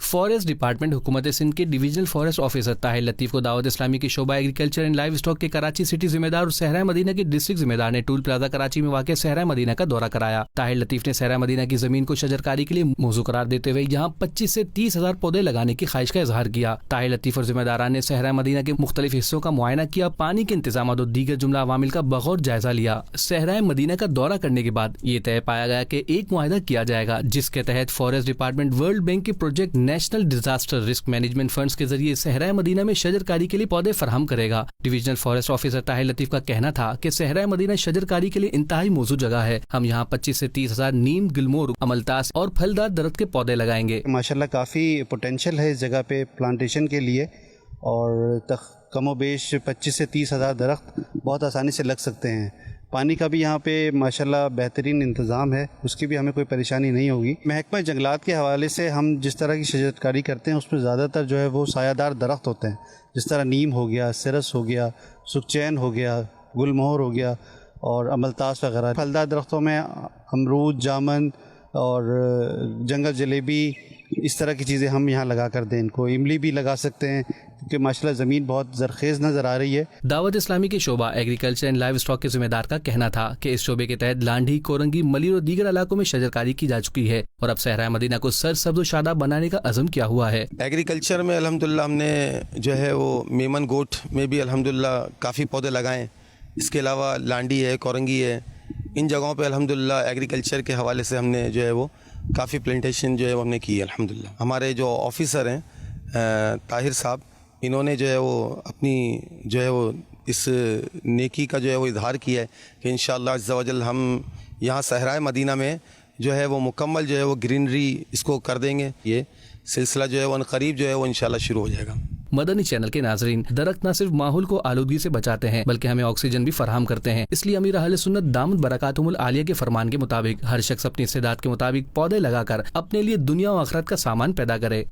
Forest department हुकूमत सिंध के divisional forest officer Tahir Latif को दावत इस्लामी की शोबा एग्रीकल्चर एंड लाइव स्टॉक के कराची सिटी जिम्मेदार और सहरा मदीना के डिस्ट्रिक्ट जिम्मेदार ने टूल प्लाजा कराची में वाक़ सहरा मदीना का दौरा कराया। ताहिर लतीफ ने सहरा मदीना की जमीन को शजरकारी के लिए मौजू करार देते हुए यहाँ 25 से 30 हजार पौधे लगाने की ख्वाहिश का इजहार किया। ताहिर लतीफ और जिम्मेदारान ने सहरा मदीना के मुख्तलिफ हिस्सों का मुआयना किया, पानी के इंतजाम और दीगर जुमला अवामिल का बगौर जायजा लिया। सहरा मदीना का दौरा करने के बाद ये तय पाया गया कि एक मुआहदा किया जाएगा जिसके तहत फॉरेस्ट डिपार्टमेंट वर्ल्ड बैंक के project national disaster risk management funds के जरिए सहरा मदीना में शजरकारी के लिए पौधे फराहम करेगा। Divisional forest officer Tahir Latif का कहना था कि सहरा मदीना शजरकारी के लिए इंतहाई मौजू जगह है। हम यहाँ 25 से 30 हजार नीम, गिलमोर, अमलतास और फलदार दरख्त के पौधे लगाएंगे। माशाल्लाह काफ़ी पोटेंशियल है इस जगह पे प्लांटेशन के लिए और कमोबेश 25 से 30 हज़ार दरख्त बहुत आसानी से लग सकते हैं। पानी का भी यहाँ पे माशाल्लाह बेहतरीन इंतज़ाम है, उसकी भी हमें कोई परेशानी नहीं होगी। महकमा जंगलात के हवाले से हम जिस तरह की शजरकारी करते हैं उसमें ज़्यादातर जो है वो सायादार दरख्त होते हैं, जिस तरह नीम हो गया, सिरस हो गया, सुखचैन हो गया, गुलमोहर हो गया और अमलतास वगैरह। फलदार दरख्तों में अमरूद, जामन और जंगल जलेबी, इस तरह की चीज़ें हम यहाँ लगा कर दें। इनको इमली भी लगा सकते हैं क्योंकि माशाल्लाह ज़मीन बहुत ज़रखेज़ नज़र आ रही है। दावत इस्लामी के शोबा एग्रीकल्चर एंड लाइव स्टॉक के जिम्मेदार का कहना था कि इस शोबे के तहत लांढी, कोरंगी, मलिर और दीगर इलाकों में शजरकारी की जा चुकी है और अब सहरा मदीना को सरसब्ज़ व शादाब बनाने का अज़म किया हुआ है। एग्रीकल्चर में अल्हम्दुलिल्लाह हमने जो है वो मेमन गोट में भी अल्हम्दुलिल्लाह काफ़ी पौधे लगाए। इसके अलावा लांडी है, कोरंगी है, इन जगहों पे अल्हम्दुलिल्लाह एग्रीकल्चर के हवाले से हमने जो है वो काफ़ी प्लांटेशन जो है वो हमने की है अल्हम्दुलिल्लाह। हमारे जो ऑफिसर हैं ताहिर साहब, इन्होंने जो है वो अपनी जो है वो इस नेकी का जो है वो इजहार किया है कि इंशाअल्लाह अज़्ज़ा वजल हम यहाँ सहरा मदीना में जो है वो मुकम्मल जो है वो ग्रीनरी इसको कर देंगे। ये सिलसिला जो है वो अनक़रीब जो है वो इंशाअल्लाह शुरू हो जाएगा। मदनी चैनल के नाजरीन, दरख्त न सिर्फ माहौल को आलूदगी से बचाते हैं बल्कि हमें ऑक्सीजन भी फराहम करते हैं। इसलिए अमीर अहले सुन्नत दामद बरकातुहुल आलिया के फरमान के मुताबिक हर शख्स अपनी इस्तेदाद के मुताबिक पौधे लगाकर अपने लिए दुनिया और आखिरत का सामान पैदा करे।